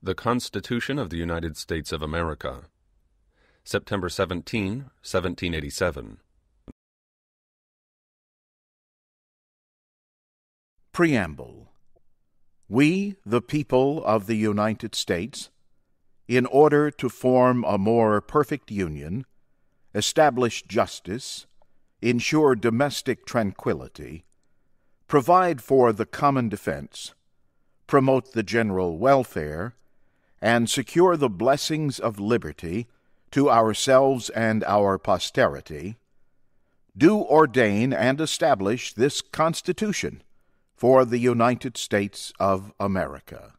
The Constitution of the United States of America, September 17, 1787. Preamble. We, the people of the United States, in order to form a more perfect union, establish justice, ensure domestic tranquility, provide for the common defense, promote the general welfare, and secure the blessings of liberty to ourselves and our posterity, do ordain and establish this Constitution for the United States of America.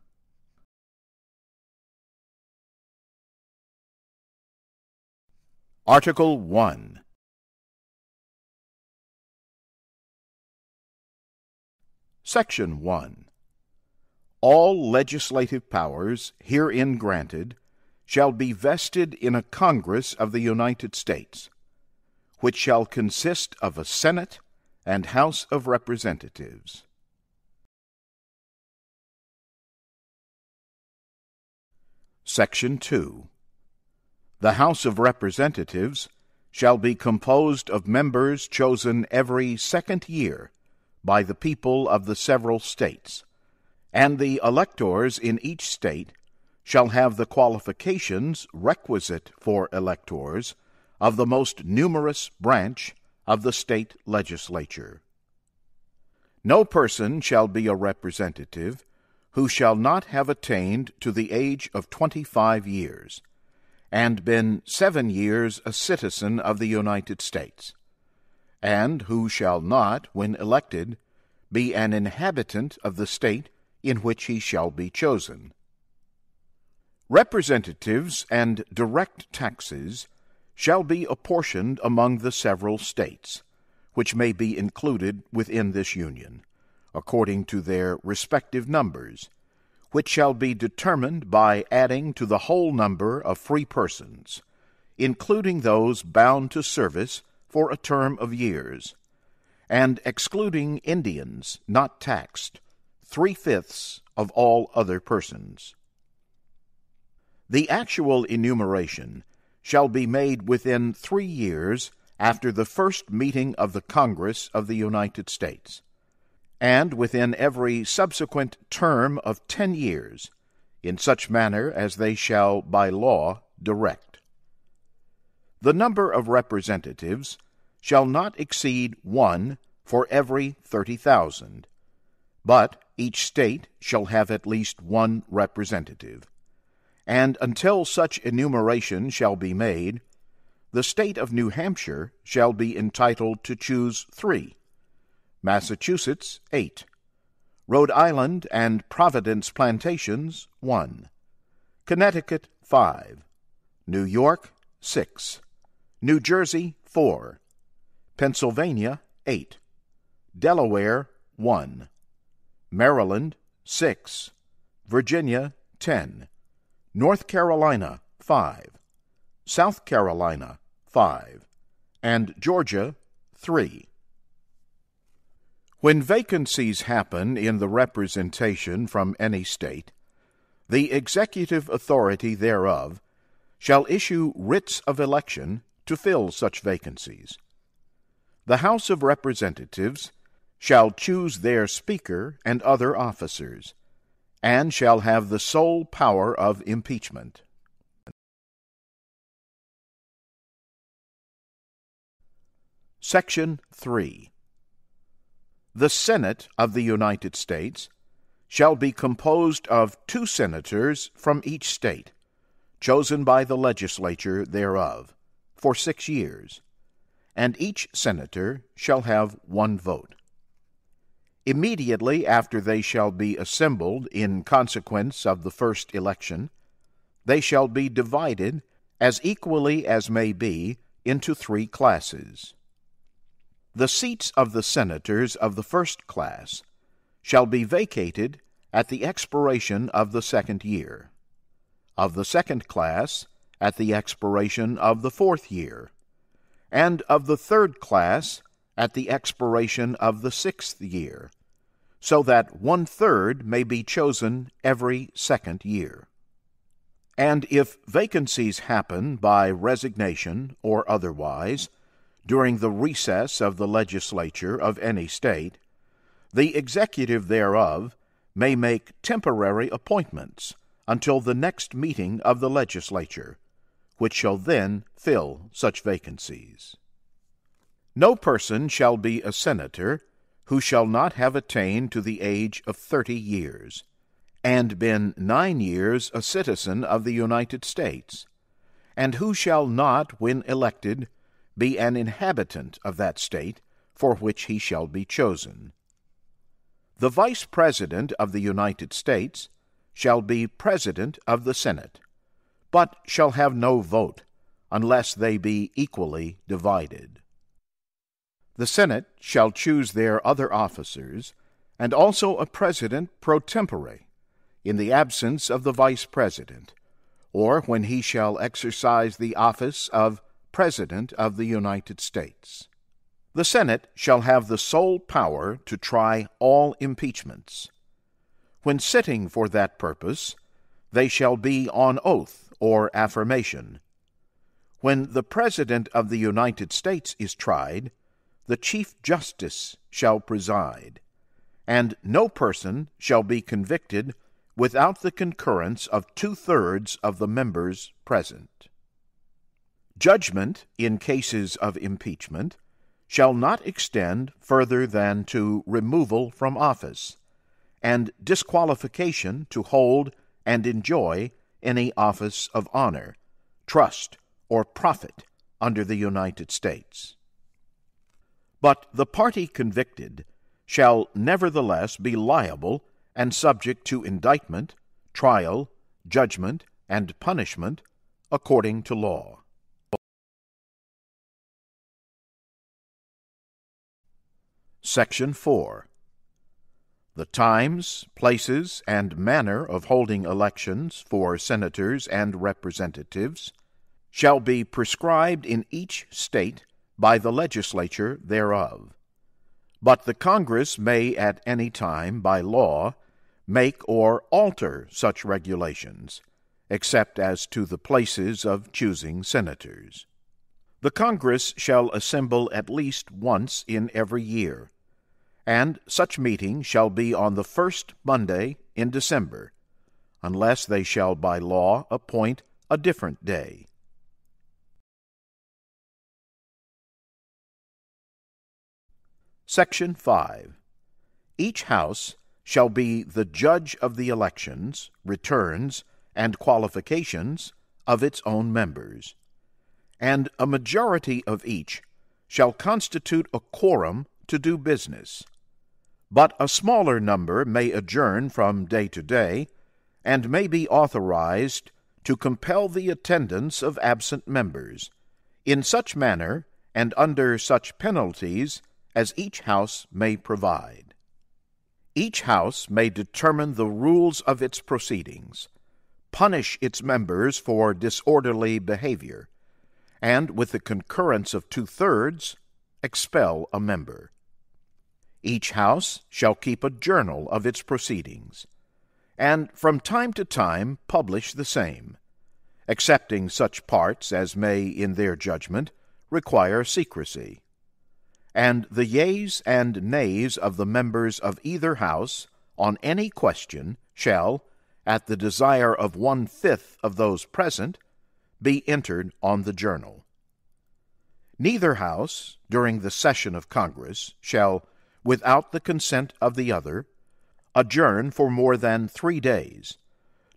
Article 1. Section 1. All legislative powers herein granted shall be vested in a Congress of the United States, which shall consist of a Senate and House of Representatives. Section 2. The House of Representatives shall be composed of members chosen every second year by the people of the several states, and the electors in each state shall have the qualifications requisite for electors of the most numerous branch of the state legislature. No person shall be a representative who shall not have attained to the age of 25 years, and been 7 years a citizen of the United States, and who shall not, when elected, be an inhabitant of the state in which he shall be chosen. Representatives and direct taxes shall be apportioned among the several states, which may be included within this Union, according to their respective numbers, which shall be determined by adding to the whole number of free persons, including those bound to service for a term of years, and excluding Indians not taxed, 3/5 of all other persons. The actual enumeration shall be made within 3 years after the first meeting of the Congress of the United States, and within every subsequent term of 10 years, in such manner as they shall by law direct. The number of representatives shall not exceed 1 for every 30,000, but each state shall have at least 1 representative, and until such enumeration shall be made, the state of New Hampshire shall be entitled to choose 3, Massachusetts 8, Rhode Island and Providence Plantations 1, Connecticut 5, New York 6, New Jersey 4, Pennsylvania 8, Delaware 1, Maryland 6, Virginia 10, North Carolina 5, South Carolina 5, and Georgia 3. When vacancies happen in the representation from any state, the executive authority thereof shall issue writs of election to fill such vacancies. The House of Representatives shall choose their Speaker and other officers, and shall have the sole power of impeachment. Section 3. The Senate of the United States shall be composed of 2 senators from each state, chosen by the legislature thereof, for 6 years, and each senator shall have 1 vote. Immediately after they shall be assembled in consequence of the first election, they shall be divided as equally as may be into 3 classes. The seats of the senators of the first class shall be vacated at the expiration of the 2nd year, of the second class at the expiration of the 4th year, and of the 3rd class at the expiration of the 6th year, so that 1/3 may be chosen every 2nd year. And if vacancies happen by resignation or otherwise during the recess of the legislature of any state, the executive thereof may make temporary appointments until the next meeting of the legislature, which shall then fill such vacancies. No person shall be a senator who shall not have attained to the age of 30 years, and been 9 years a citizen of the United States, and who shall not, when elected, be an inhabitant of that state for which he shall be chosen. The Vice President of the United States shall be President of the Senate, but shall have no vote unless they be equally divided. The Senate shall choose their other officers, and also a President pro tempore, in the absence of the Vice President, or when he shall exercise the office of President of the United States. The Senate shall have the sole power to try all impeachments. When sitting for that purpose, they shall be on oath or affirmation. When the President of the United States is tried, the Chief Justice shall preside, and no person shall be convicted without the concurrence of 2/3 of the members present. Judgment in cases of impeachment shall not extend further than to removal from office, and disqualification to hold and enjoy any office of honor, trust, or profit under the United States. But the party convicted shall nevertheless be liable and subject to indictment, trial, judgment, and punishment according to law. Section 4. The times, places, and manner of holding elections for senators and representatives shall be prescribed in each state by the legislature thereof. But the Congress may at any time, by law, make or alter such regulations, except as to the places of choosing senators. The Congress shall assemble at least once in every year, and such meeting shall be on the first Monday in December, unless they shall by law appoint a different day. Section 5. Each House shall be the judge of the elections, returns, and qualifications of its own members, and a majority of each shall constitute a quorum to do business. But a smaller number may adjourn from day to day, and may be authorized to compel the attendance of absent members, in such manner and under such penalties as each house may provide. Each house may determine the rules of its proceedings, punish its members for disorderly behavior, and, with the concurrence of 2/3, expel a member. Each house shall keep a journal of its proceedings, and from time to time publish the same, excepting such parts as may, in their judgment, require secrecy. And the yeas and nays of the members of either house on any question shall, at the desire of 1/5 of those present, be entered on the journal. Neither house, during the session of Congress, shall, without the consent of the other, adjourn for more than 3 days,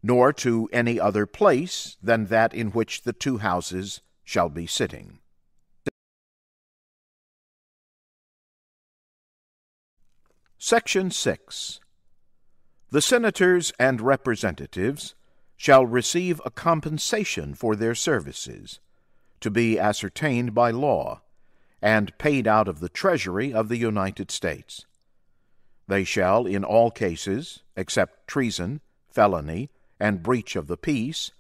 nor to any other place than that in which the two houses shall be sitting. Section 6. The senators and representatives shall receive a compensation for their services, to be ascertained by law, and paid out of the Treasury of the United States. They shall, in all cases, except treason, felony, and breach of the peace,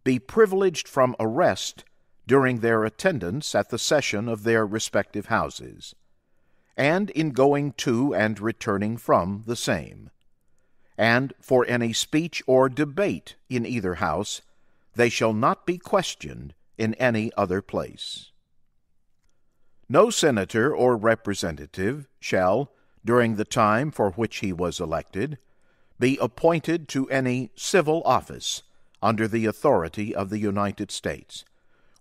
be privileged from arrest during their attendance at the session of their respective houses, and in going to and returning from the same. And for any speech or debate in either house, they shall not be questioned in any other place. No senator or representative shall, during the time for which he was elected, be appointed to any civil office under the authority of the United States,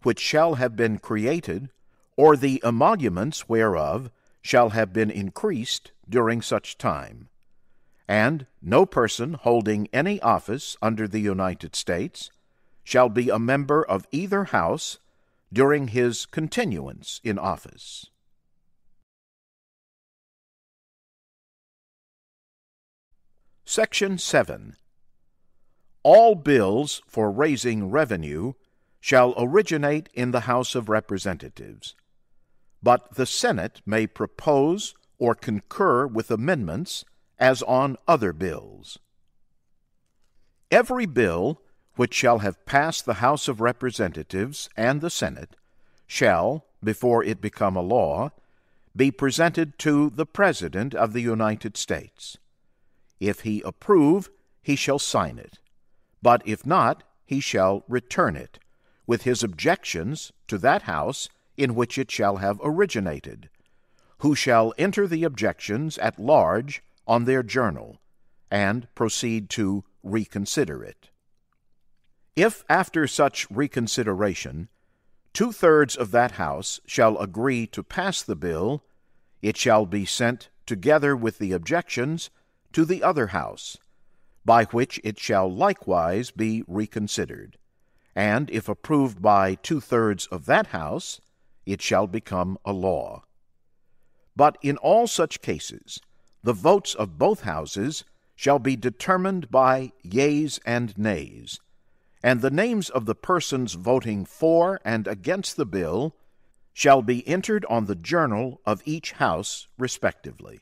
which shall have been created, or the emoluments whereof shall have been increased during such time. And no person holding any office under the United States shall be a member of either house during his continuance in office. Section 7. All bills for raising revenue shall originate in the House of Representatives, but the Senate may propose or concur with amendments as on other bills. Every bill which shall have passed the House of Representatives and the Senate shall, before it become a law, be presented to the President of the United States. If he approve, he shall sign it, but if not, he shall return it, with his objections to that House in which it shall have originated, who shall enter the objections at large on their journal, and proceed to reconsider it. If after such reconsideration 2/3 of that House shall agree to pass the bill, it shall be sent together with the objections to the other House, by which it shall likewise be reconsidered, and if approved by 2/3 of that House, it shall become a law. But in all such cases, the votes of both Houses shall be determined by yeas and nays, and the names of the persons voting for and against the bill shall be entered on the journal of each House respectively.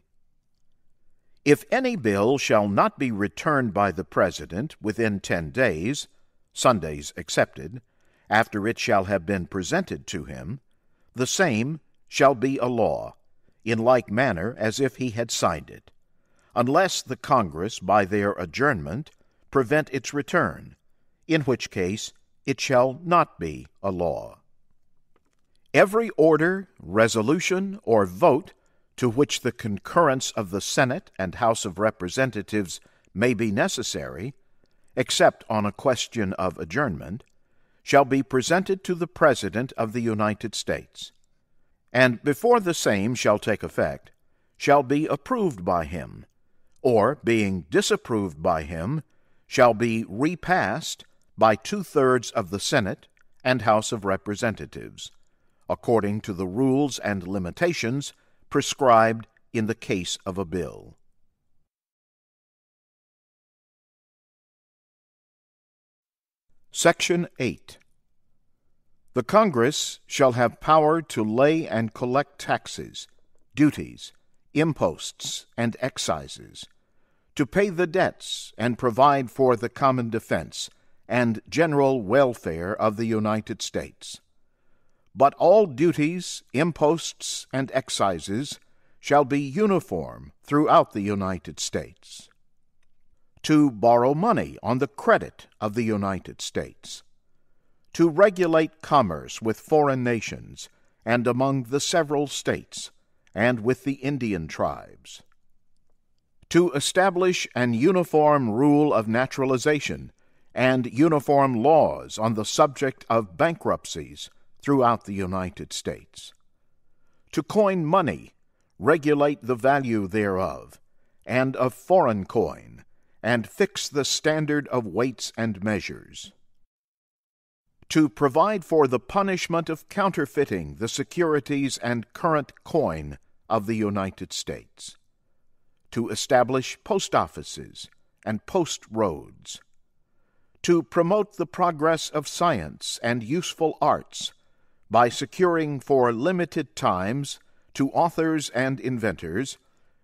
If any bill shall not be returned by the President within 10 days, Sundays excepted, after it shall have been presented to him, the same shall be a law, in like manner as if he had signed it, unless the Congress by their adjournment prevent its return, in which case it shall not be a law. Every order, resolution, or vote to which the concurrence of the Senate and House of Representatives may be necessary, except on a question of adjournment, shall be presented to the President of the United States, and before the same shall take effect, shall be approved by him, or, being disapproved by him, shall be repassed by 2/3 of the Senate and House of Representatives, according to the rules and limitations prescribed in the case of a bill. Section 8. The Congress shall have power to lay and collect taxes, duties, imposts, and excises, to pay the debts and provide for the common defense and general welfare of the United States. But all duties, imposts, and excises shall be uniform throughout the United States. To borrow money on the credit of the United States. To regulate commerce with foreign nations and among the several states and with the Indian tribes. To establish an uniform rule of naturalization and uniform laws on the subject of bankruptcies throughout the United States. To coin money, regulate the value thereof, and of foreign coin, and fix the standard of weights and measures. To provide for the punishment of counterfeiting the securities and current coin of the United States. To establish post offices and post roads. To promote the progress of science and useful arts by securing for limited times to authors and inventors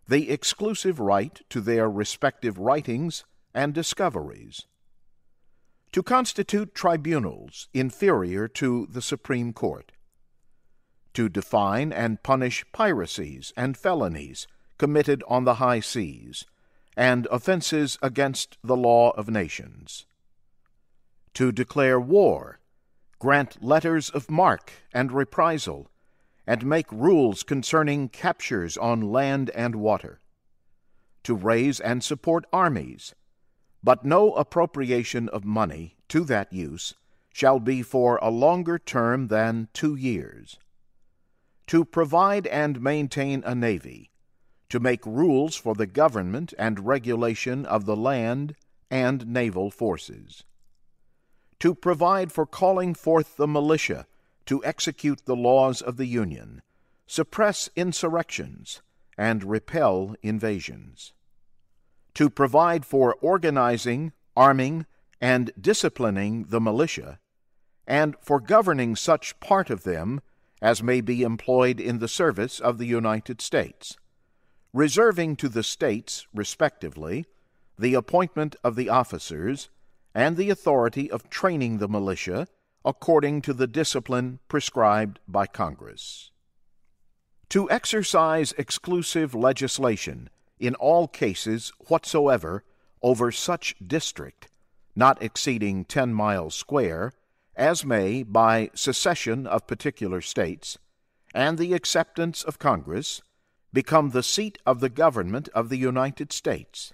the exclusive right to their respective writings and discoveries. To constitute tribunals inferior to the Supreme Court. To define and punish piracies and felonies committed on the high seas, and offenses against the law of nations. to declare war, grant letters of marque and reprisal, and make rules concerning captures on land and water, to raise and support armies, but no appropriation of money to that use shall be for a longer term than 2 years, to provide and maintain a navy, to make rules for the government and regulation of the land and naval forces, to provide for calling forth the militia to execute the laws of the Union, suppress insurrections, and repel invasions, to provide for organizing, arming, and disciplining the militia, and for governing such part of them as may be employed in the service of the United States, reserving to the states, respectively, the appointment of the officers and the authority of training the militia according to the discipline prescribed by Congress. To exercise exclusive legislation in all cases whatsoever over such district, not exceeding 10 miles square, as may, by secession of particular states, and the acceptance of Congress, become the seat of the government of the United States,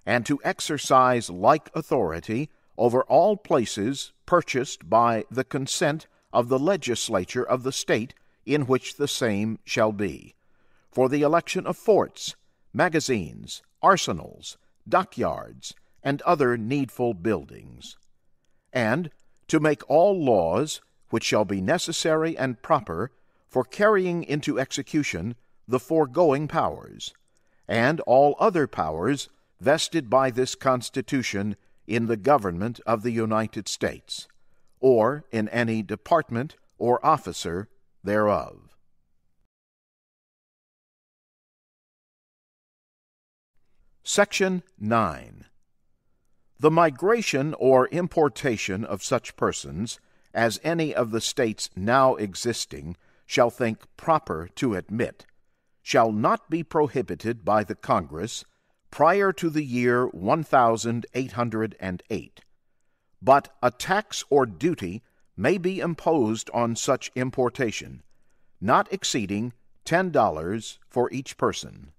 and to exercise like authority over all places purchased by the consent of the legislature of the state in which the same shall be, for the election of forts, magazines, arsenals, dockyards, and other needful buildings, and to make all laws which shall be necessary and proper for carrying into execution the foregoing powers, and all other powers vested by this Constitution in the government of the United States, or in any department or officer thereof. Section 9. The migration or importation of such persons as any of the states now existing shall think proper to admit shall not be prohibited by the Congress prior to the year 1808, but a tax or duty may be imposed on such importation, not exceeding $10 for each person.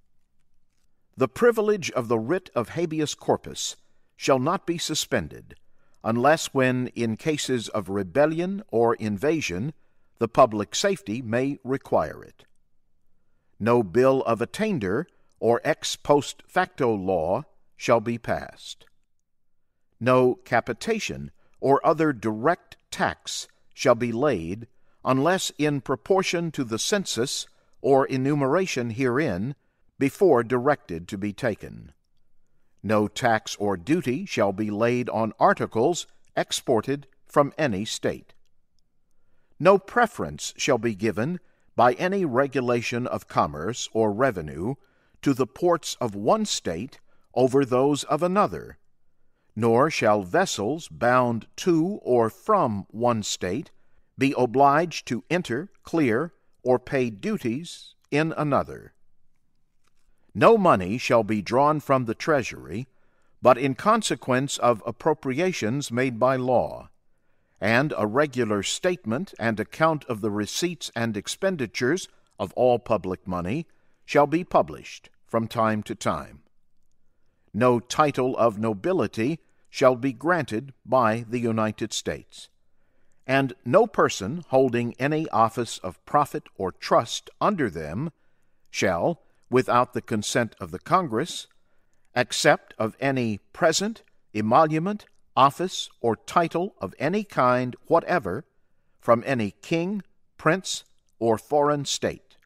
The privilege of the writ of habeas corpus shall not be suspended, unless when, in cases of rebellion or invasion, the public safety may require it. No bill of attainder or ex post facto law shall be passed. No capitation or other direct tax shall be laid, unless in proportion to the census or enumeration herein before directed to be taken. No tax or duty shall be laid on articles exported from any state. No preference shall be given by any regulation of commerce or revenue to the ports of one state over those of another, nor shall vessels bound to or from one state be obliged to enter, clear, or pay duties in another. No money shall be drawn from the treasury, but in consequence of appropriations made by law, and a regular statement and account of the receipts and expenditures of all public money shall be published from time to time. No title of nobility shall be granted by the United States, and no person holding any office of profit or trust under them shall, without the consent of the Congress, accept of any present, emolument, office, or title of any kind whatever from any king, prince, or foreign state.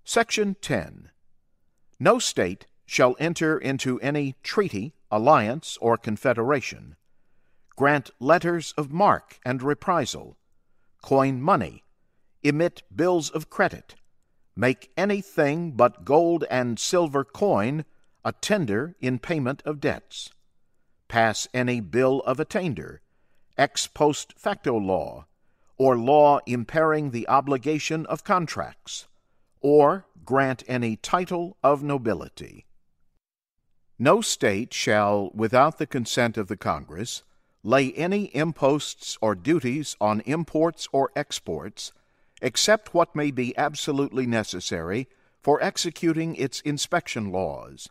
Section 10. No state shall enter into any treaty, alliance, or confederation, grant letters of marque and reprisal, coin money, emit bills of credit, make anything but gold and silver coin a tender in payment of debts, pass any bill of attainder, ex post facto law, or law impairing the obligation of contracts, or grant any title of nobility. No state shall, without the consent of the Congress, lay any imposts or duties on imports or exports, except what may be absolutely necessary for executing its inspection laws.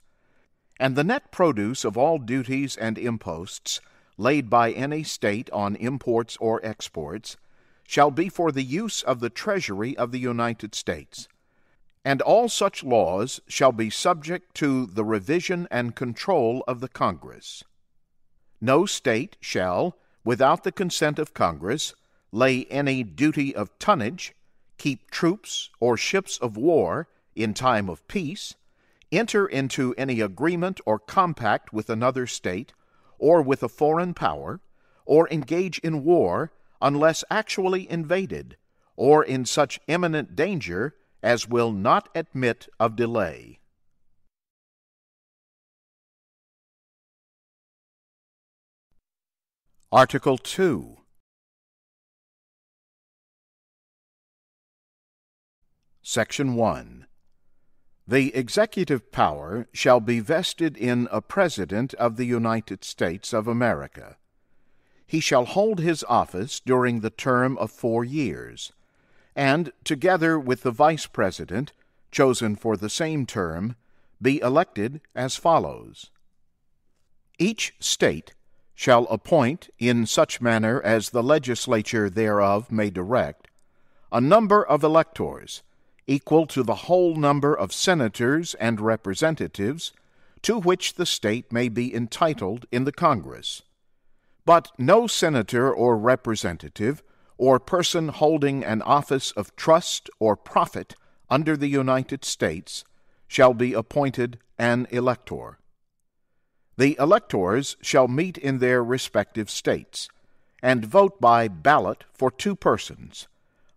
And the net produce of all duties and imposts laid by any state on imports or exports shall be for the use of the Treasury of the United States. And all such laws shall be subject to the revision and control of the Congress. No state shall, without the consent of Congress, lay any duty of tonnage, keep troops or ships of war in time of peace, enter into any agreement or compact with another state, or with a foreign power, or engage in war unless actually invaded, or in such imminent danger as will not admit of delay. Article 2. Section 1. The executive power shall be vested in a President of the United States of America. He shall hold his office during the term of 4 years, and, together with the Vice President, chosen for the same term, be elected as follows. Each state shall appoint, in such manner as the legislature thereof may direct, a number of electors, equal to the whole number of senators and representatives to which the state may be entitled in the Congress. But no senator or representative or person holding an office of trust or profit under the United States shall be appointed an elector. The electors shall meet in their respective states, and vote by ballot for 2 persons,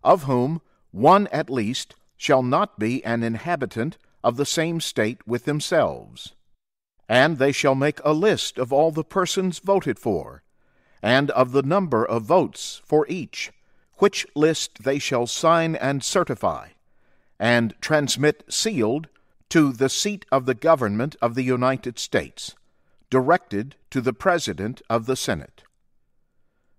of whom one at least shall not be an inhabitant of the same state with themselves. And they shall make a list of all the persons voted for, and of the number of votes for each, which list they shall sign and certify, and transmit sealed to the seat of the government of the United States, directed to the President of the Senate.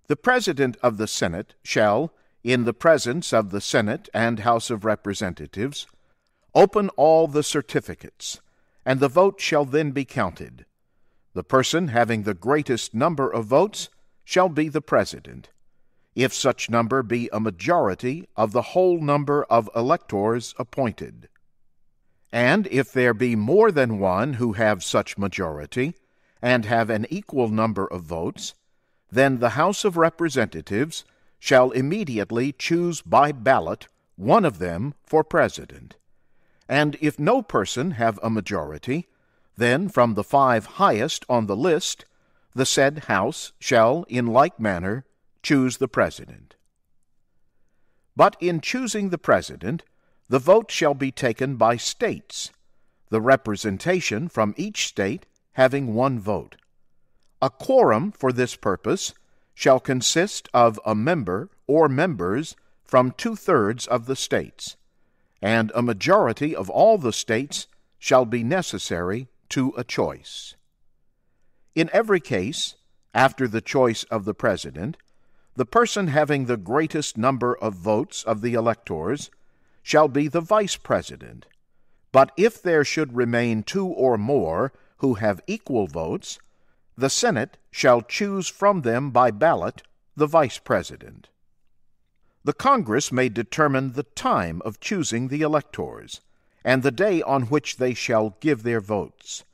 The President of the Senate shall, in the presence of the Senate and House of Representatives, open all the certificates, and the vote shall then be counted. The person having the greatest number of votes shall be the President, if such number be a majority of the whole number of electors appointed. And if there be more than one who have such majority, and have an equal number of votes, then the House of Representatives shall immediately choose by ballot one of them for President. And if no person have a majority, then from the 5 highest on the list, the said House shall, in like manner, choose the President. But in choosing the President, the vote shall be taken by states, the representation from each state having 1 vote. A quorum for this purpose shall consist of a member or members from 2/3 of the states, and a majority of all the states shall be necessary to a choice. In every case, after the choice of the President, the person having the greatest number of votes of the electors shall be the Vice President. But if there should remain 2 or more who have equal votes, the Senate shall choose from them by ballot the Vice President. The Congress may determine the time of choosing the electors, and the day on which they shall give their votes,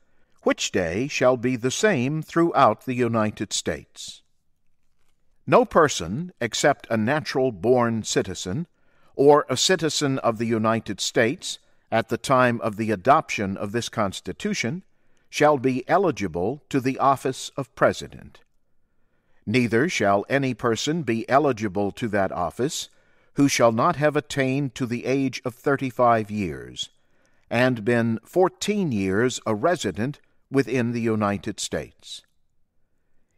which day shall be the same throughout the United States. No person, except a natural-born citizen, or a citizen of the United States, at the time of the adoption of this Constitution, shall be eligible to the office of President. Neither shall any person be eligible to that office who shall not have attained to the age of 35 years, and been 14 years a resident within the United States.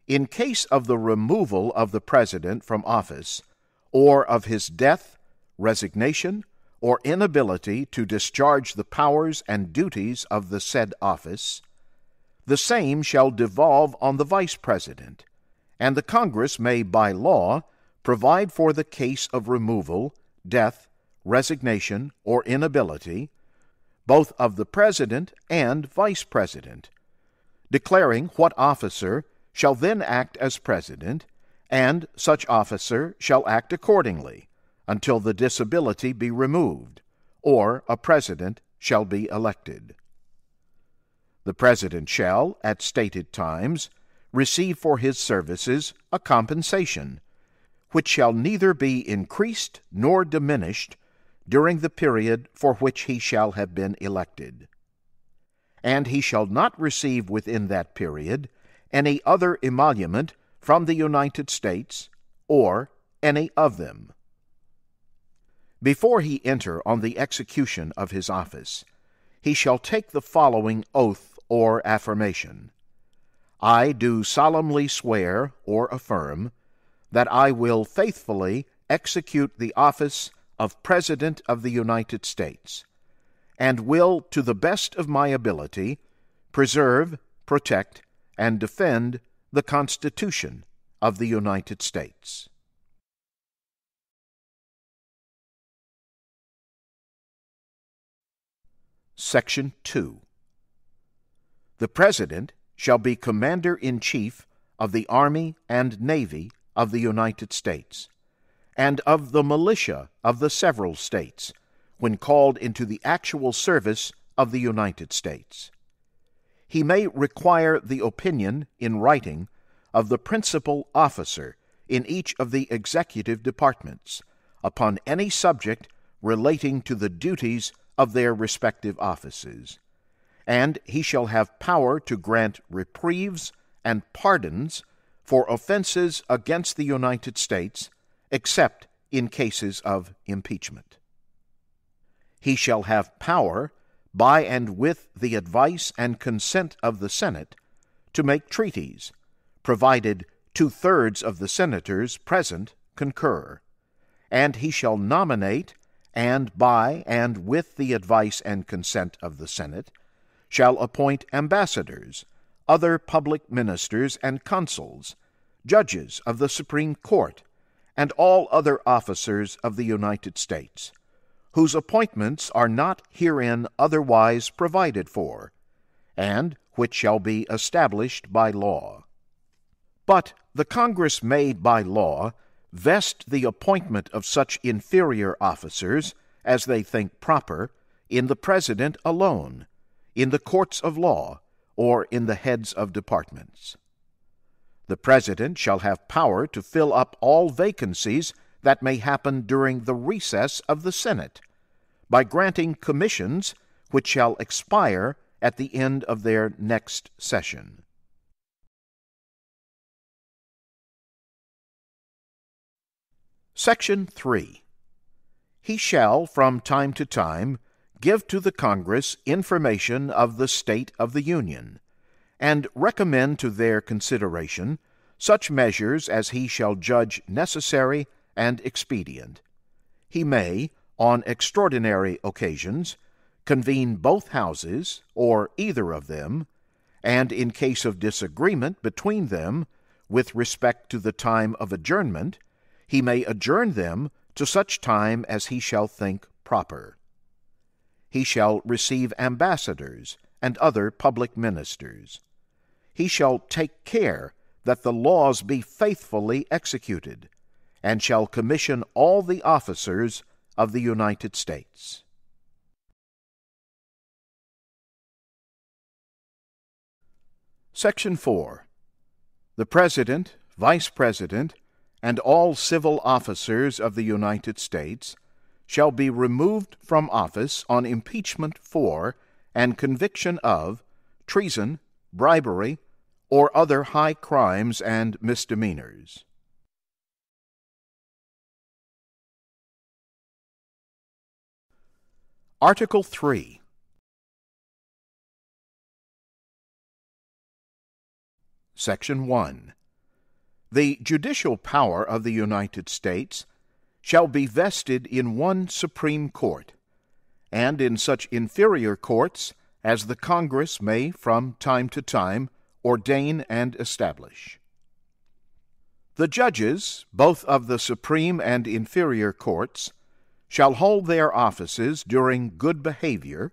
In case of the removal of the President from office, or of his death, resignation, or inability to discharge the powers and duties of the said office, the same shall devolve on the Vice President, and the Congress may by law provide for the case of removal, death, resignation, or inability, both of the President and Vice President, declaring what officer shall then act as President, and such officer shall act accordingly, until the disability be removed, or a President shall be elected. The President shall, at stated times, receive for his services a compensation, which shall neither be increased nor diminished during the period for which he shall have been elected. And he shall not receive within that period any other emolument from the United States, or any of them. Before he enter on the execution of his office, he shall take the following oath or affirmation: I do solemnly swear or affirm that I will faithfully execute the office of President of the United States, and will, to the best of my ability, preserve, protect, and defend the Constitution of the United States. Section 2. The President shall be Commander-in-Chief of the Army and Navy of the United States, and of the militia of the several states, when called into the actual service of the United States. He may require the opinion, in writing, of the principal officer in each of the executive departments, upon any subject relating to the duties of their respective offices, and he shall have power to grant reprieves and pardons for offenses against the United States, except in cases of impeachment. He shall have power, by and with the advice and consent of the Senate, to make treaties, provided 2/3 of the senators present concur, and he shall nominate, and by and with the advice and consent of the Senate, shall appoint ambassadors, other public ministers and consuls, judges of the Supreme Court, and all other officers of the United States, whose appointments are not herein otherwise provided for, and which shall be established by law. But the Congress may by law vest the appointment of such inferior officers as they think proper in the President alone, in the courts of law, or in the heads of departments. The President shall have power to fill up all vacancies that may happen during the recess of the Senate, by granting commissions which shall expire at the end of their next session. Section 3. He shall, from time to time, give to the Congress information of the state of the Union, and recommend to their consideration such measures as he shall judge necessary and expedient. He may, on extraordinary occasions, convene both houses, or either of them, and in case of disagreement between them with respect to the time of adjournment, he may adjourn them to such time as he shall think proper. He shall receive ambassadors and other public ministers. He shall take care that the laws be faithfully executed, and shall commission all the officers of the United States. Section 4. The President, Vice President, and all civil officers of the United States shall be removed from office on impeachment for and conviction of treason, bribery, or other high crimes and misdemeanors. Article 3. Section 1. The judicial power of the United States shall be vested in one Supreme Court, and in such inferior courts as the Congress may from time to time ordain and establish. The judges, both of the Supreme and inferior courts, shall hold their offices during good behavior,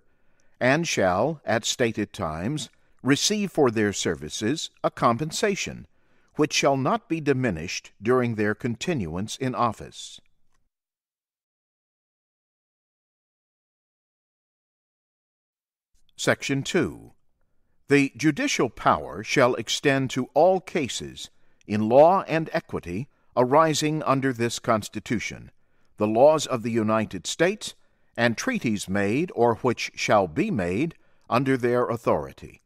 and shall, at stated times, receive for their services a compensation, which shall not be diminished during their continuance in office. Section 2. The judicial power shall extend to all cases in law and equity arising under this Constitution, the laws of the United States, and treaties made or which shall be made under their authority,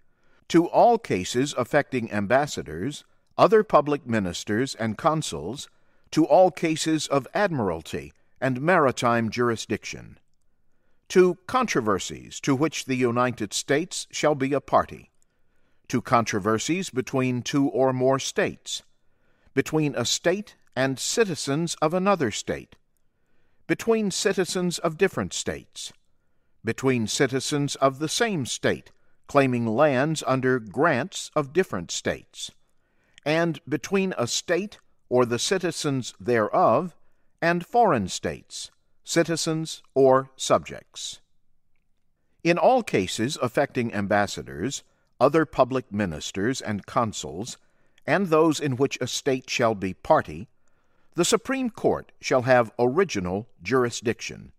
to all cases affecting ambassadors, other public ministers and consuls, to all cases of admiralty and maritime jurisdiction, to controversies to which the United States shall be a party, to controversies between two or more states, between a state and citizens of another state, between citizens of different states, between citizens of the same state claiming lands under grants of different states, and between a state or the citizens thereof and foreign states, citizens or subjects. In all cases affecting ambassadors, other public ministers and consuls, and those in which a state shall be party, the Supreme Court shall have original jurisdiction.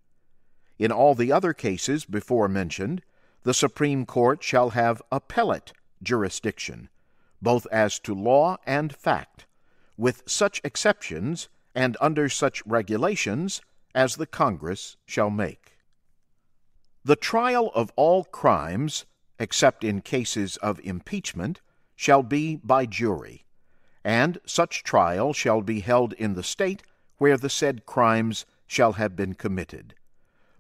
In all the other cases before mentioned, the Supreme Court shall have appellate jurisdiction, both as to law and fact, with such exceptions and under such regulations as the Congress shall make. The trial of all crimes, except in cases of impeachment, shall be by jury, and such trial shall be held in the state where the said crimes shall have been committed.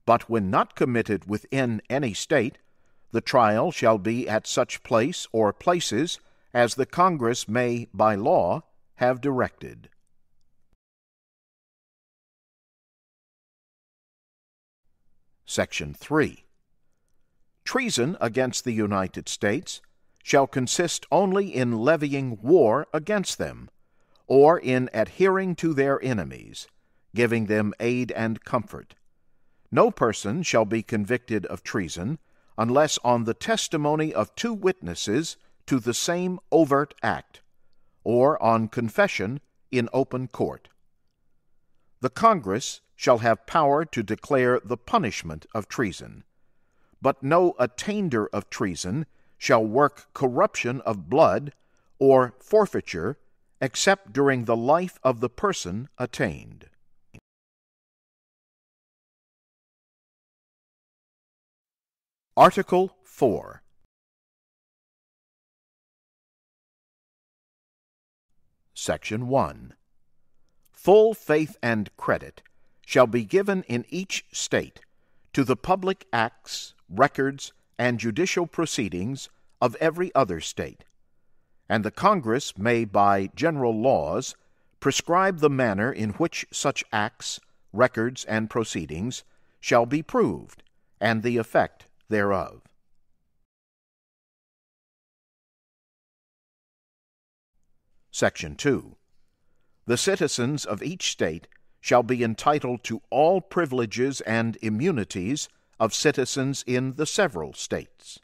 But when not committed within any state, the trial shall be at such place or places as the Congress may, by law, have directed. Section 3. Treason against the United States shall consist only in levying war against them, or in adhering to their enemies, giving them aid and comfort. No person shall be convicted of treason unless on the testimony of two witnesses to the same overt act, or on confession in open court. The Congress shall have power to declare the punishment of treason, but no attainder of treason shall work corruption of blood or forfeiture except during the life of the person attained. Article 4. Section 1. Full faith and credit shall be given in each state to the public acts, records, and judicial proceedings of every other state, and the Congress may by general laws prescribe the manner in which such acts, records, and proceedings shall be proved, and the effect thereof. Section 2. The citizens of each state shall be entitled to all privileges and immunities of citizens in the several states.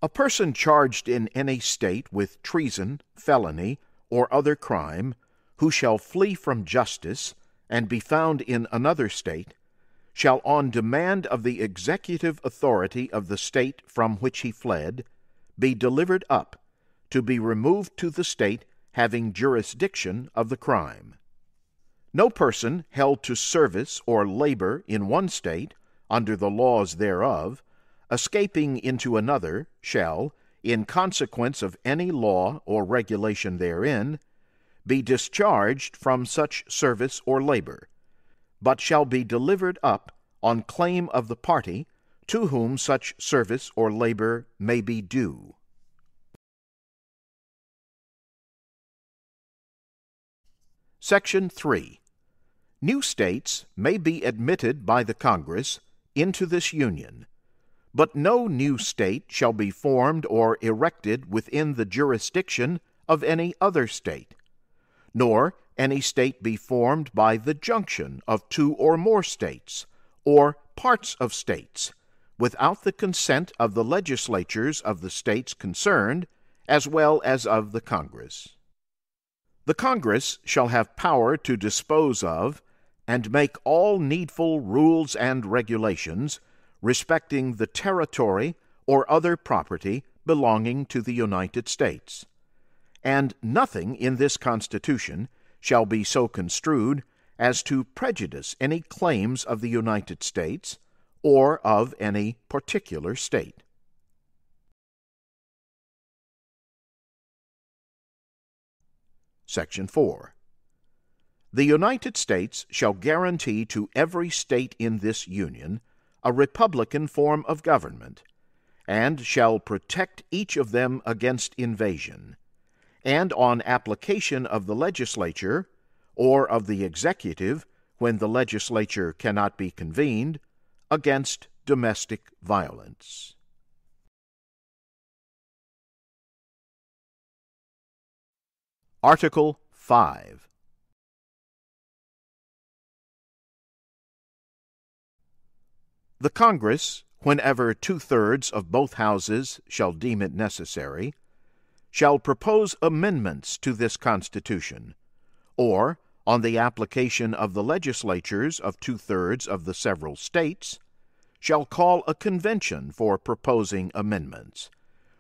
A person charged in any state with treason, felony, or other crime, who shall flee from justice and be found in another state, shall on demand of the executive authority of the state from which he fled, be delivered up, to be removed to the state having jurisdiction of the crime. No person held to service or labor in one state, under the laws thereof, escaping into another, shall, in consequence of any law or regulation therein, be discharged from such service or labor, but shall be delivered up on claim of the party to whom such service or labor may be due. Section 3. New states may be admitted by the Congress into this Union, But no new state shall be formed or erected within the jurisdiction of any other state, nor any state be formed by the junction of two or more states, or parts of states, without the consent of the legislatures of the states concerned, as well as of the Congress. The Congress shall have power to dispose of and make all needful rules and regulations respecting the territory or other property belonging to the United States. And nothing in this Constitution shall be so construed as to prejudice any claims of the United States or of any particular state. Section 4. The United States shall guarantee to every state in this Union a republican form of government, and shall protect each of them against invasion, and on application of the legislature, or of the executive, when the legislature cannot be convened, against domestic violence. Article 5. The Congress, whenever 2/3 of both houses shall deem it necessary, shall propose amendments to this Constitution, or, on the application of the legislatures of 2/3 of the several states, shall call a convention for proposing amendments,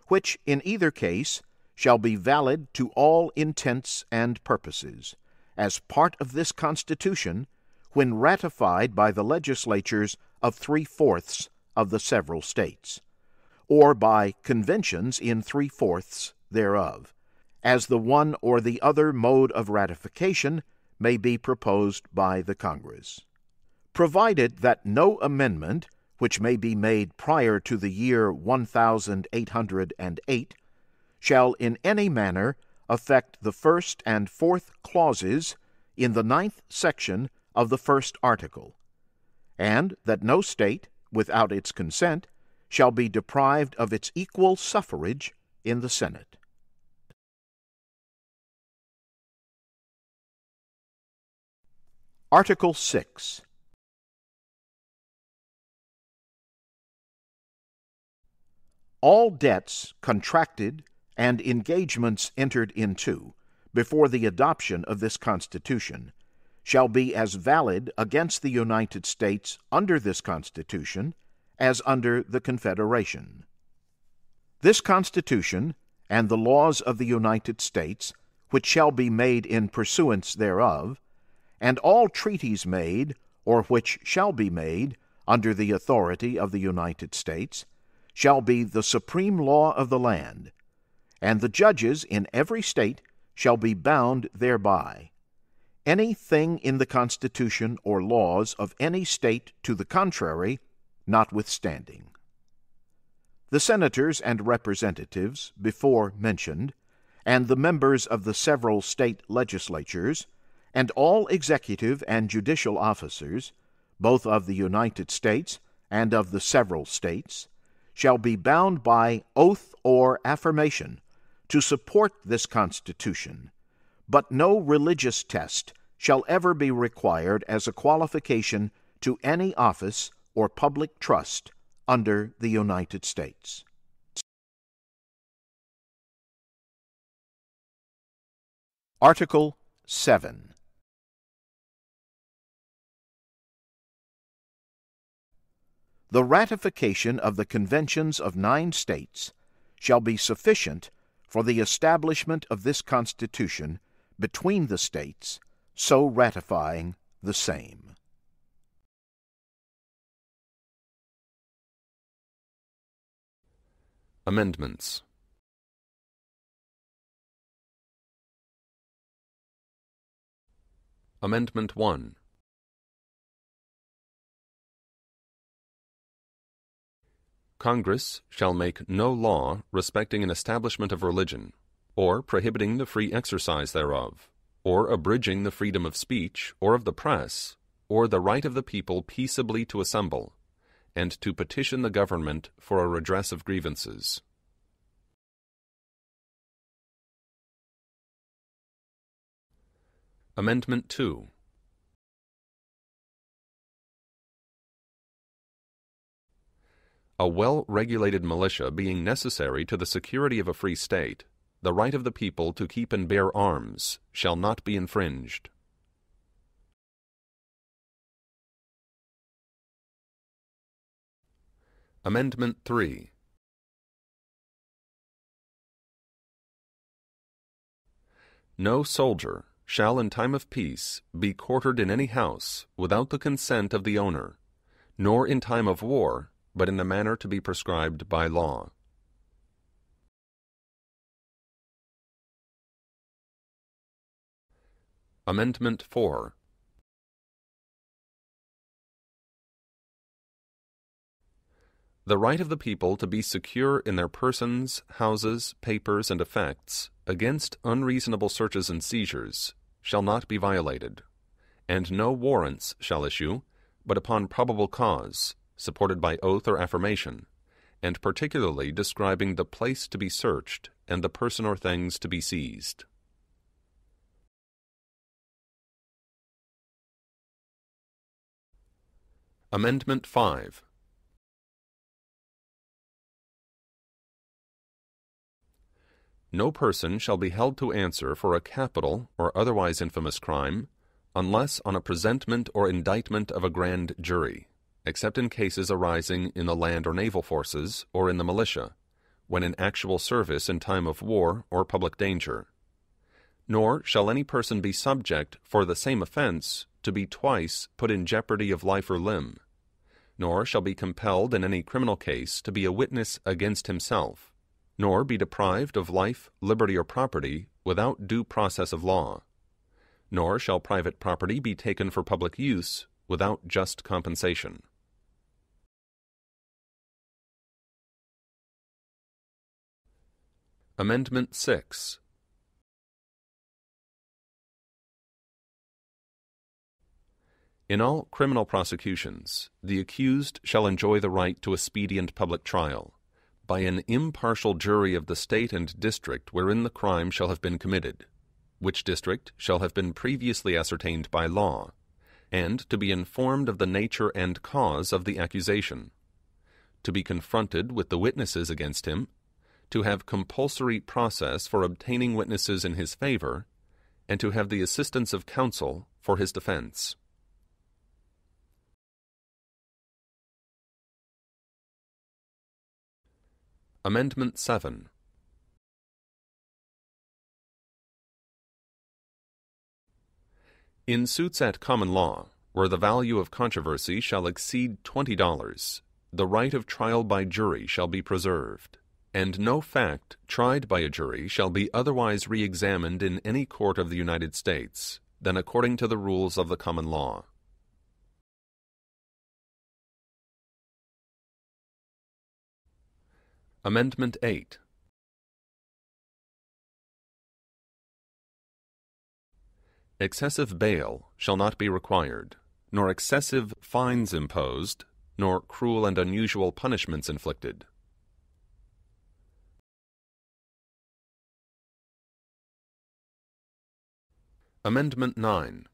which in either case shall be valid to all intents and purposes, as part of this Constitution, when ratified by the legislatures of 3/4 of the several states, or by conventions in 3/4 thereof, as the one or the other mode of ratification may be proposed by the Congress. Provided that no amendment, which may be made prior to the year 1808, shall in any manner affect the first and fourth clauses in the 9th section of the first article, and that no state, without its consent, shall be deprived of its equal suffrage in the Senate. Article 6. All debts contracted and engagements entered into before the adoption of this Constitution shall be as valid against the United States under this Constitution as under the Confederation. This Constitution and the laws of the United States, which shall be made in pursuance thereof, and all treaties made, or which shall be made, under the authority of the United States, shall be the supreme law of the land, and the judges in every state shall be bound thereby. Any thing in the Constitution or laws of any state to the contrary, notwithstanding. The senators and representatives before mentioned, and the members of the several state legislatures, and all executive and judicial officers, both of the United States and of the several states, shall be bound by oath or affirmation to support this Constitution, but no religious test shall ever be required as a qualification to any office or public trust under the United States. Article 7. The ratification of the conventions of 9 states shall be sufficient for the establishment of this Constitution between the states, so ratifying the same. Amendments. Amendment 1. Congress shall make no law respecting an establishment of religion, or prohibiting the free exercise thereof, or abridging the freedom of speech or of the press, or the right of the people peaceably to assemble, and to petition the government for a redress of grievances. Amendment 2. A well-regulated militia being necessary to the security of a free state, the right of the people to keep and bear arms shall not be infringed. Amendment 3. No soldier shall in time of peace be quartered in any house without the consent of the owner, nor in time of war, but in the manner to be prescribed by law. Amendment 4. The right of the people to be secure in their persons, houses, papers, and effects against unreasonable searches and seizures shall not be violated, and no warrants shall issue but upon probable cause, supported by oath or affirmation, and particularly describing the place to be searched and the person or things to be seized. Amendment 5. No person shall be held to answer for a capital or otherwise infamous crime, unless on a presentment or indictment of a grand jury, except in cases arising in the land or naval forces or in the militia, when in actual service in time of war or public danger. Nor shall any person be subject for the same offense to be twice put in jeopardy of life or limb, nor shall be compelled in any criminal case to be a witness against himself, nor be deprived of life, liberty, or property without due process of law, nor shall private property be taken for public use without just compensation. Amendment 6. In all criminal prosecutions, the accused shall enjoy the right to a speedy and public trial, by an impartial jury of the state and district wherein the crime shall have been committed, which district shall have been previously ascertained by law, and to be informed of the nature and cause of the accusation, to be confronted with the witnesses against him, to have compulsory process for obtaining witnesses in his favor, and to have the assistance of counsel for his defense. Amendment 7. In suits at common law, where the value of controversy shall exceed $20, the right of trial by jury shall be preserved, and no fact tried by a jury shall be otherwise re-examined in any court of the United States than according to the rules of the common law. Amendment 8. Excessive bail shall not be required, nor excessive fines imposed, nor cruel and unusual punishments inflicted. Amendment 9.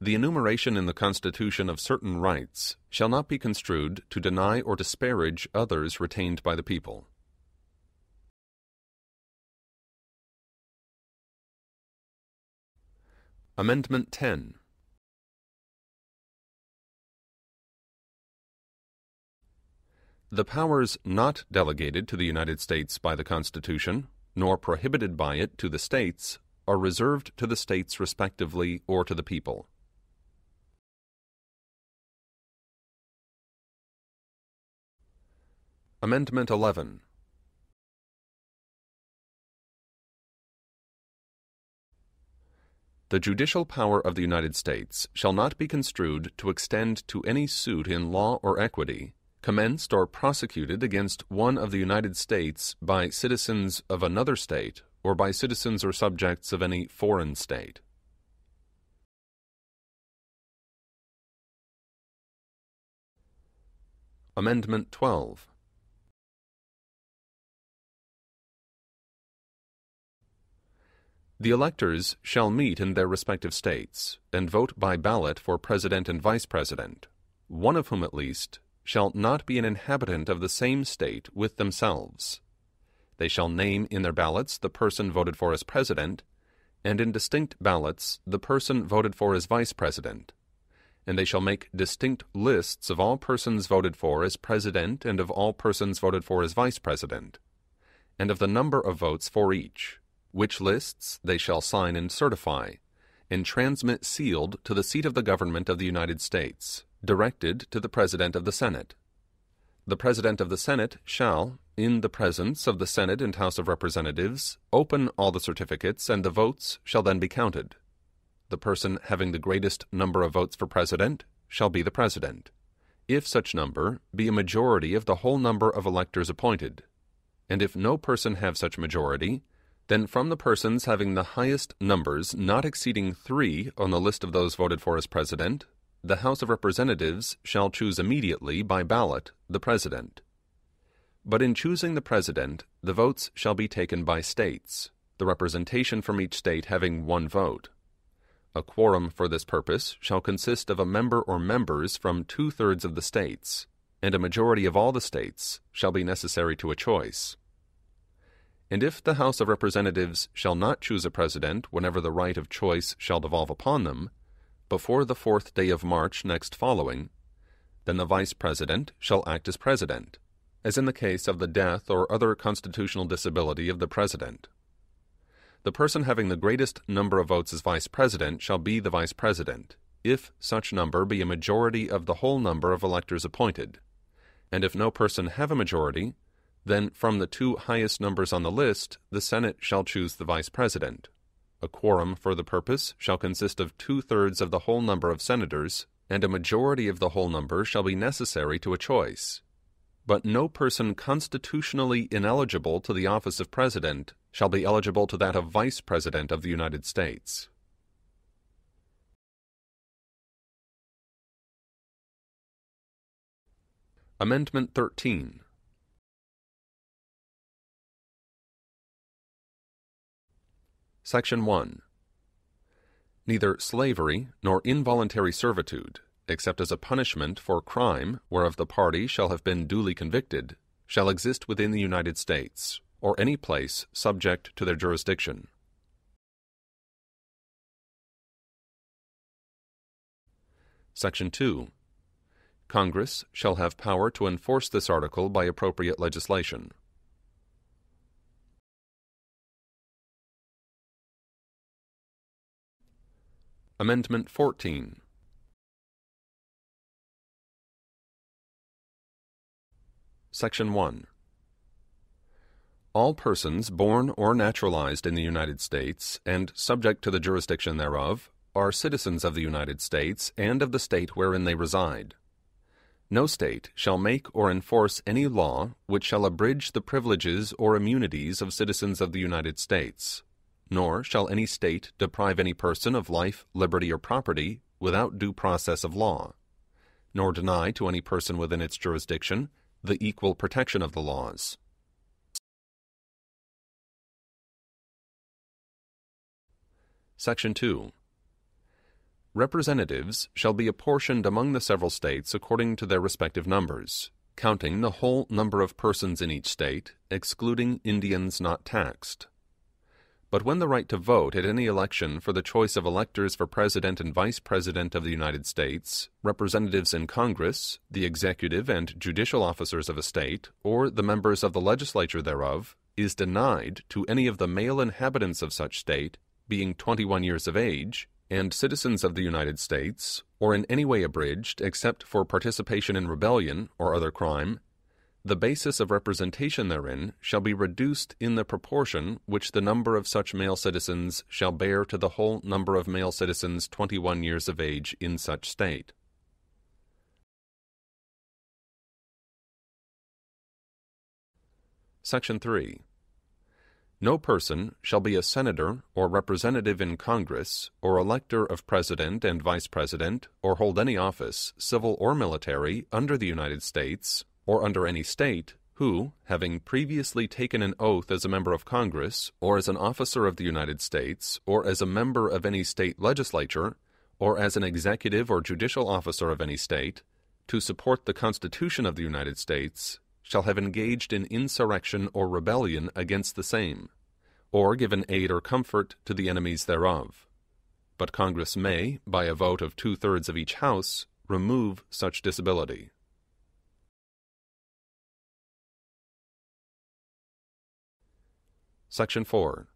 The enumeration in the Constitution of certain rights shall not be construed to deny or disparage others retained by the people. Amendment 10. The powers not delegated to the United States by the Constitution, nor prohibited by it to the states, are reserved to the states respectively or to the people. Amendment 11. The judicial power of the United States shall not be construed to extend to any suit in law or equity, commenced or prosecuted against one of the United States by citizens of another state or by citizens or subjects of any foreign state. Amendment 12. The electors shall meet in their respective states, and vote by ballot for President and Vice President, one of whom at least shall not be an inhabitant of the same state with themselves. They shall name in their ballots the person voted for as President, and in distinct ballots the person voted for as Vice President, and they shall make distinct lists of all persons voted for as President and of all persons voted for as Vice President, and of the number of votes for each, which lists they shall sign and certify, and transmit sealed to the seat of the government of the United States, directed to the President of the Senate. The President of the Senate shall, in the presence of the Senate and House of Representatives, open all the certificates, and the votes shall then be counted. The person having the greatest number of votes for President shall be the President, if such number be a majority of the whole number of electors appointed, and if no person have such majority, then from the persons having the highest numbers not exceeding 3 on the list of those voted for as President, the House of Representatives shall choose immediately by ballot the President. But in choosing the President, the votes shall be taken by states, the representation from each state having 1 vote. A quorum for this purpose shall consist of a member or members from 2/3 of the states, and a majority of all the states shall be necessary to a choice. And if the House of Representatives shall not choose a President whenever the right of choice shall devolve upon them, before the 4th day of March next following, then the Vice President shall act as President, as in the case of the death or other constitutional disability of the President. The person having the greatest number of votes as Vice President shall be the Vice President, if such number be a majority of the whole number of electors appointed, and if no person have a majority, then from the 2 highest numbers on the list the Senate shall choose the Vice President. A quorum for the purpose shall consist of 2/3 of the whole number of senators, and a majority of the whole number shall be necessary to a choice. But no person constitutionally ineligible to the office of President shall be eligible to that of Vice President of the United States. Amendment 13. Section 1. Neither slavery nor involuntary servitude, except as a punishment for crime whereof the party shall have been duly convicted, shall exist within the United States, or any place subject to their jurisdiction. Section 2. Congress shall have power to enforce this article by appropriate legislation. Amendment 14. Section 1. All persons born or naturalized in the United States and subject to the jurisdiction thereof are citizens of the United States and of the state wherein they reside. No state shall make or enforce any law which shall abridge the privileges or immunities of citizens of the United States, nor shall any state deprive any person of life, liberty, or property without due process of law, nor deny to any person within its jurisdiction the equal protection of the laws. Section 2. Representatives shall be apportioned among the several states according to their respective numbers, counting the whole number of persons in each state, excluding Indians not taxed. But when the right to vote at any election for the choice of electors for President and Vice President of the United States, representatives in Congress, the executive and judicial officers of a state, or the members of the legislature thereof, is denied to any of the male inhabitants of such state, being 21 years of age, and citizens of the United States, or in any way abridged except for participation in rebellion or other crime, the basis of representation therein shall be reduced in the proportion which the number of such male citizens shall bear to the whole number of male citizens 21 years of age in such state. Section 3. No person shall be a senator or representative in Congress, or elector of president and vice president, or hold any office, civil or military, under the United States, or under any state, who, having previously taken an oath as a member of Congress, or as an officer of the United States, or as a member of any state legislature, or as an executive or judicial officer of any state, to support the Constitution of the United States, shall have engaged in insurrection or rebellion against the same, or given aid or comfort to the enemies thereof. But Congress may, by a vote of 2/3 of each House, remove such disability. Section 4.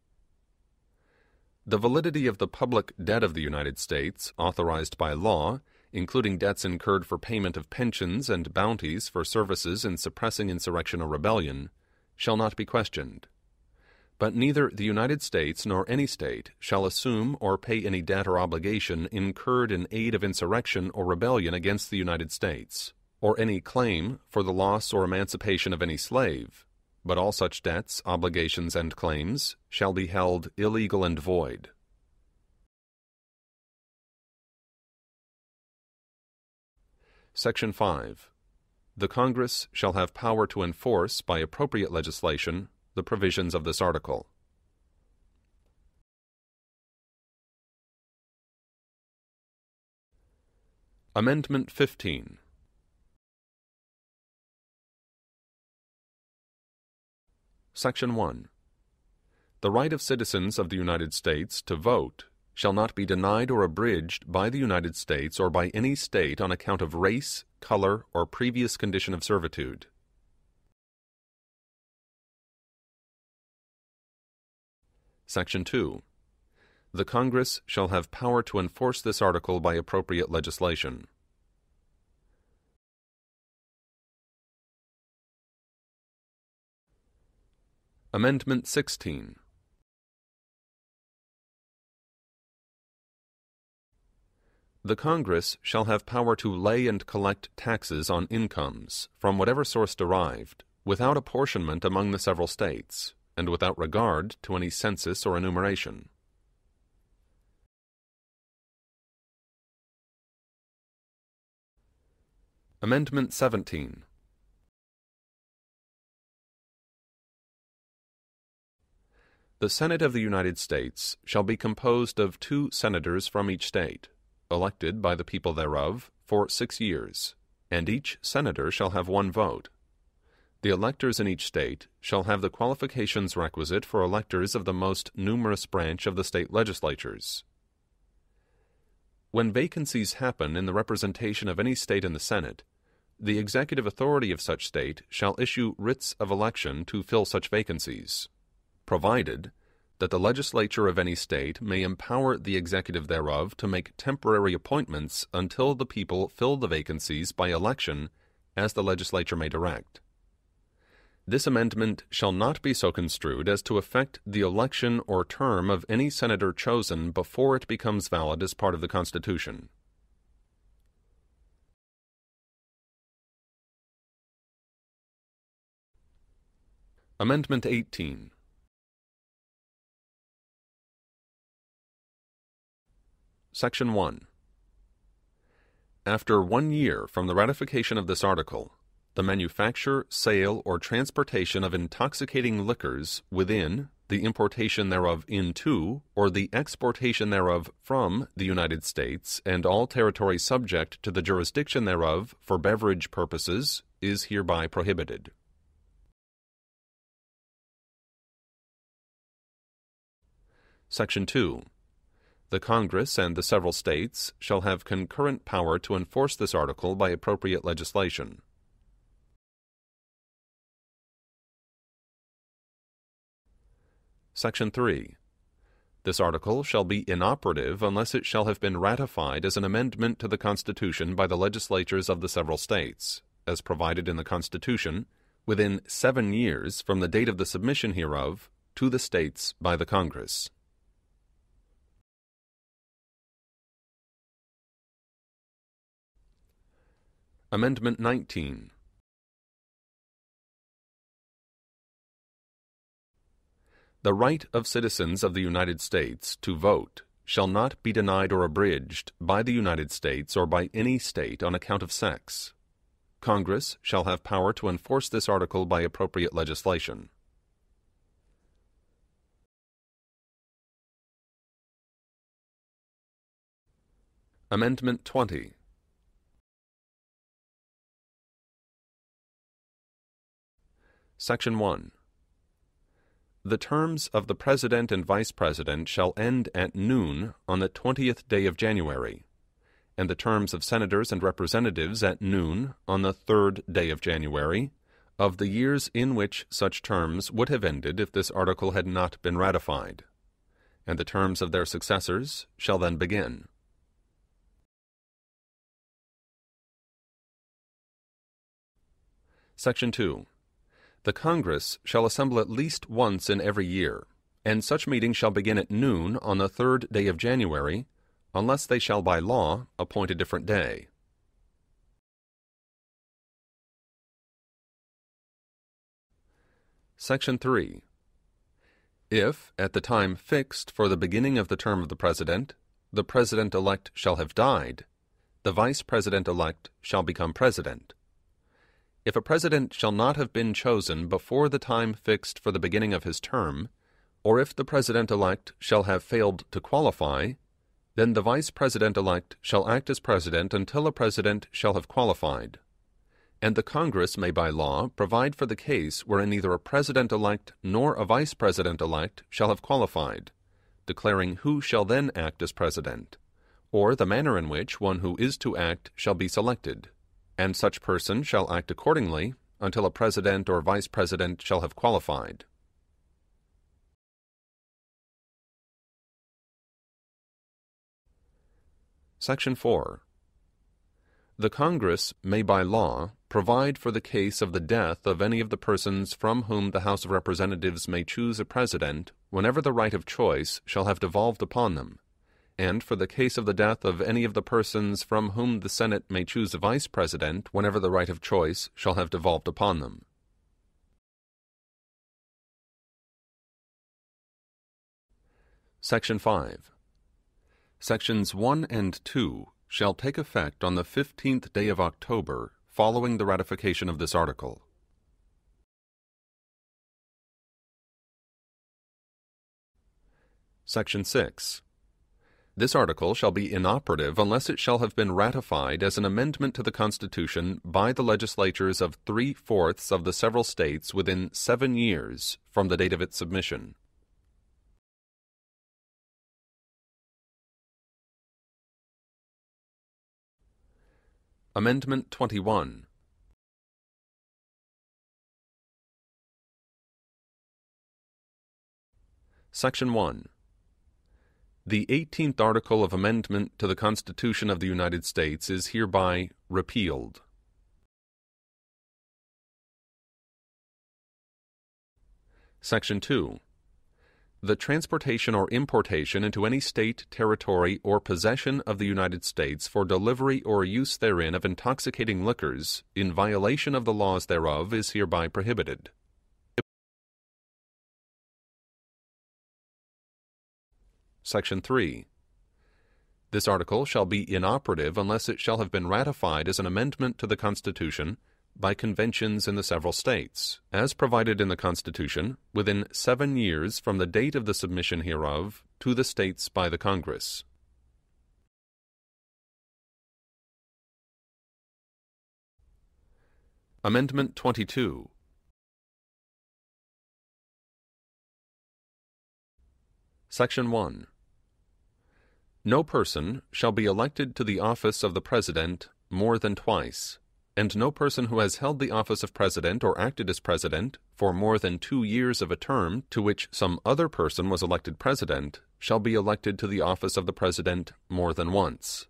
The validity of the public debt of the United States, authorized by law, including debts incurred for payment of pensions and bounties for services in suppressing insurrection or rebellion, shall not be questioned. But neither the United States nor any state shall assume or pay any debt or obligation incurred in aid of insurrection or rebellion against the United States, or any claim for the loss or emancipation of any slave, but all such debts, obligations, and claims shall be held illegal and void. Section 5. The Congress shall have power to enforce, by appropriate legislation, the provisions of this article. Amendment 15. Section 1. The right of citizens of the United States to vote shall not be denied or abridged by the United States or by any state on account of race, color, or previous condition of servitude. Section 2. The Congress shall have power to enforce this article by appropriate legislation. Amendment 16. The Congress shall have power to lay and collect taxes on incomes, from whatever source derived, without apportionment among the several states, and without regard to any census or enumeration. Amendment 17. The Senate of the United States shall be composed of 2 senators from each state, elected by the people thereof, for 6 years, and each senator shall have 1 vote. The electors in each state shall have the qualifications requisite for electors of the most numerous branch of the state legislatures. When vacancies happen in the representation of any state in the Senate, the executive authority of such state shall issue writs of election to fill such vacancies, provided that the legislature of any state may empower the executive thereof to make temporary appointments until the people fill the vacancies by election as the legislature may direct. This amendment shall not be so construed as to affect the election or term of any senator chosen before it becomes valid as part of the Constitution. Amendment 18. Section 1. After 1 year from the ratification of this article, the manufacture, sale, or transportation of intoxicating liquors within, the importation thereof into, or the exportation thereof from the United States and all territory subject to the jurisdiction thereof for beverage purposes is hereby prohibited. Section 2. The Congress and the several states shall have concurrent power to enforce this article by appropriate legislation. Section 3. This article shall be inoperative unless it shall have been ratified as an amendment to the Constitution by the legislatures of the several states, as provided in the Constitution, within 7 years from the date of the submission hereof to the states by the Congress. Amendment 19. The right of citizens of the United States to vote shall not be denied or abridged by the United States or by any state on account of sex. Congress shall have power to enforce this article by appropriate legislation. Amendment 20. Section 1. The terms of the President and Vice President shall end at noon on the 20th day of January, and the terms of Senators and Representatives at noon on the 3rd day of January, of the years in which such terms would have ended if this article had not been ratified, and the terms of their successors shall then begin. Section 2. The Congress shall assemble at least once in every year, and such meeting shall begin at noon on the 3rd day of January, unless they shall by law appoint a different day. Section 3. If, at the time fixed for the beginning of the term of the President-elect shall have died, the Vice President-elect shall become President. If a President shall not have been chosen before the time fixed for the beginning of his term, or if the President-elect shall have failed to qualify, then the Vice President-elect shall act as President until a President shall have qualified, and the Congress may by law provide for the case wherein neither a President-elect nor a Vice President-elect shall have qualified, declaring who shall then act as President, or the manner in which one who is to act shall be selected, and such person shall act accordingly until a President or Vice President shall have qualified. Section 4. The Congress may by law provide for the case of the death of any of the persons from whom the House of Representatives may choose a President whenever the right of choice shall have devolved upon them, and for the case of the death of any of the persons from whom the Senate may choose a Vice President whenever the right of choice shall have devolved upon them. Section 5. Sections 1 and 2 shall take effect on the 15th day of October following the ratification of this article. Section 6. This article shall be inoperative unless it shall have been ratified as an amendment to the Constitution by the legislatures of 3/4 of the several states within 7 years from the date of its submission. Amendment 21. Section 1. The 18th article of amendment to the Constitution of the United States is hereby repealed. Section 2. The transportation or importation into any state, territory, or possession of the United States for delivery or use therein of intoxicating liquors in violation of the laws thereof is hereby prohibited. Section 3. This article shall be inoperative unless it shall have been ratified as an amendment to the Constitution by conventions in the several states, as provided in the Constitution, within 7 years from the date of the submission hereof to the states by the Congress. Amendment 22. Section 1. No person shall be elected to the office of the President more than twice, and no person who has held the office of President or acted as President for more than 2 years of a term to which some other person was elected President shall be elected to the office of the President more than once.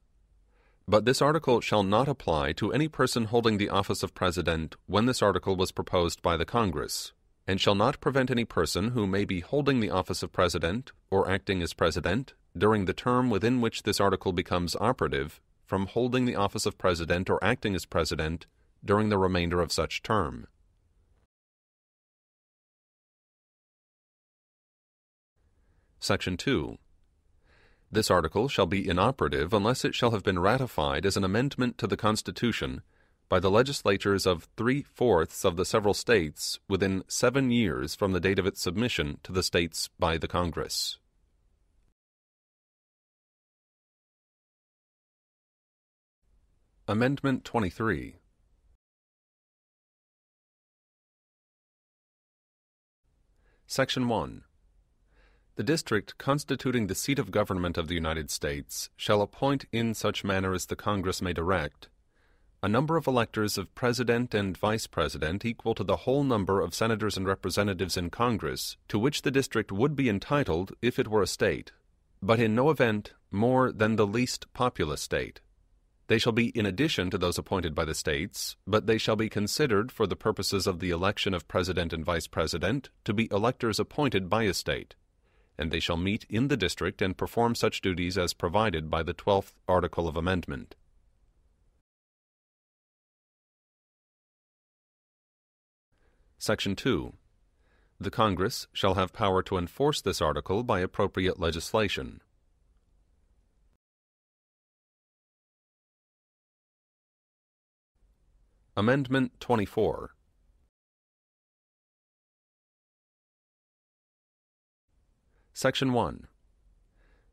But this article shall not apply to any person holding the office of President when this article was proposed by the Congress, and shall not prevent any person who may be holding the office of President or acting as President during the term within which this article becomes operative from holding the office of President or acting as President during the remainder of such term. Section 2. This article shall be inoperative unless it shall have been ratified as an amendment to the Constitution by the legislatures of 3/4 of the several states within 7 years from the date of its submission to the states by the Congress. Amendment 23. Section 1. The district constituting the seat of government of the United States shall appoint in such manner as the Congress may direct a number of electors of President and Vice President equal to the whole number of senators and representatives in Congress to which the district would be entitled if it were a state, but in no event more than the least populous state. They shall be in addition to those appointed by the states, but they shall be considered for the purposes of the election of President and Vice President to be electors appointed by a state, and they shall meet in the district and perform such duties as provided by the 12th Article of Amendment. Section 2. The Congress shall have power to enforce this article by appropriate legislation. Amendment 24. Section 1.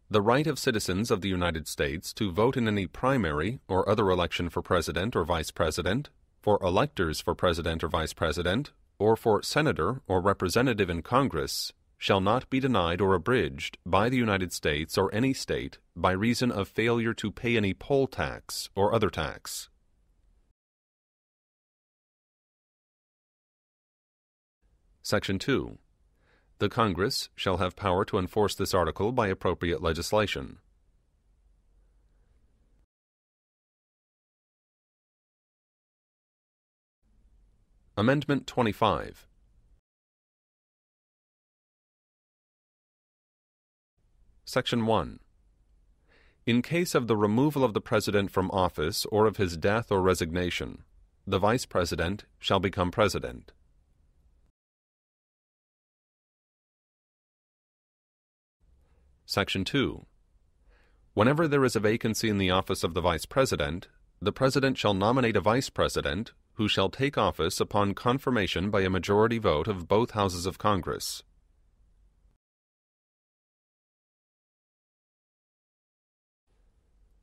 The right of citizens of the United States to vote in any primary or other election for President or Vice President, for electors for President or Vice President, or for Senator or Representative in Congress, shall not be denied or abridged by the United States or any state by reason of failure to pay any poll tax or other tax. Section 2. The Congress shall have power to enforce this article by appropriate legislation. Amendment 25. Section 1. In case of the removal of the President from office or of his death or resignation, the Vice President shall become President. Section 2. Whenever there is a vacancy in the office of the Vice President, the President shall nominate a Vice President who shall take office upon confirmation by a majority vote of both houses of Congress.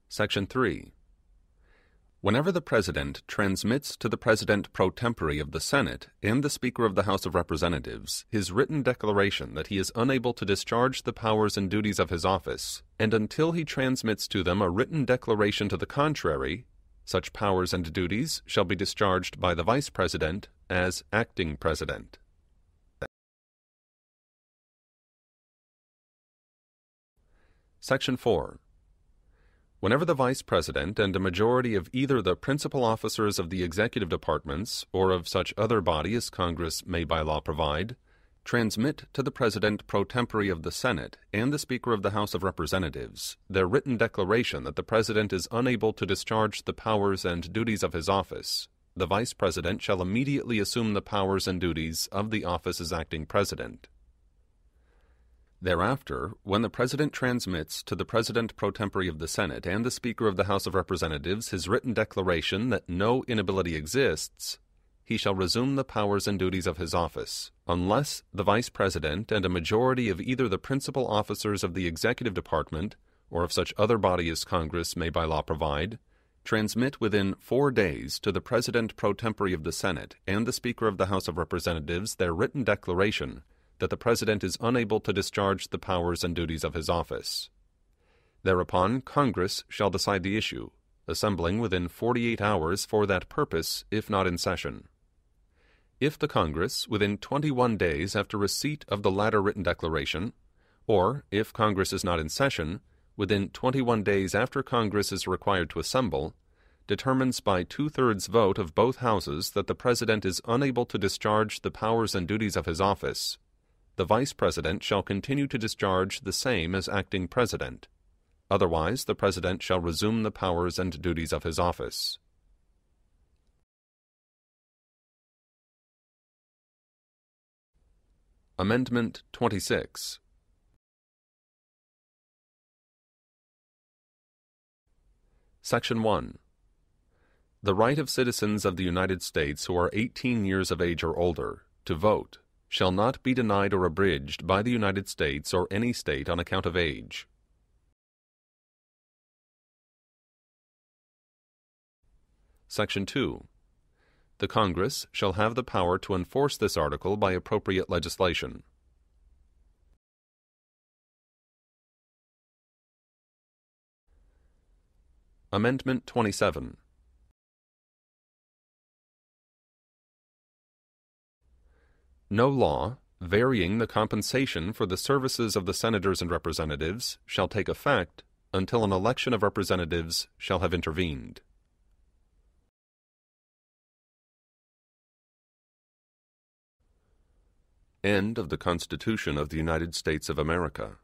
Section 3. Whenever the President transmits to the President pro tempore of the Senate and the Speaker of the House of Representatives his written declaration that he is unable to discharge the powers and duties of his office, and until he transmits to them a written declaration to the contrary, such powers and duties shall be discharged by the Vice President as acting President. Section 4. Whenever the Vice President and a majority of either the principal officers of the executive departments or of such other body as Congress may by law provide, transmit to the President pro tempore of the Senate and the Speaker of the House of Representatives their written declaration that the President is unable to discharge the powers and duties of his office, the Vice President shall immediately assume the powers and duties of the office as acting President. Thereafter, when the President transmits to the President pro tempore of the Senate and the Speaker of the House of Representatives his written declaration that no inability exists, he shall resume the powers and duties of his office, unless the Vice President and a majority of either the principal officers of the executive department or of such other body as Congress may by law provide, transmit within 4 days to the President pro tempore of the Senate and the Speaker of the House of Representatives their written declaration that the President is unable to discharge the powers and duties of his office. Thereupon, Congress shall decide the issue, assembling within 48 hours for that purpose, if not in session. If the Congress, within 21 days after receipt of the latter written declaration, or, if Congress is not in session, within 21 days after Congress is required to assemble, determines by 2/3 vote of both houses that the President is unable to discharge the powers and duties of his office, the Vice President shall continue to discharge the same as acting President. Otherwise, the President shall resume the powers and duties of his office. Amendment 26. Section 1. The right of citizens of the United States who are 18 years of age or older to vote shall not be denied or abridged by the United States or any state on account of age. Section 2. The Congress shall have the power to enforce this article by appropriate legislation. Amendment 27. No law varying the compensation for the services of the senators and representatives shall take effect until an election of representatives shall have intervened. End of the Constitution of the United States of America.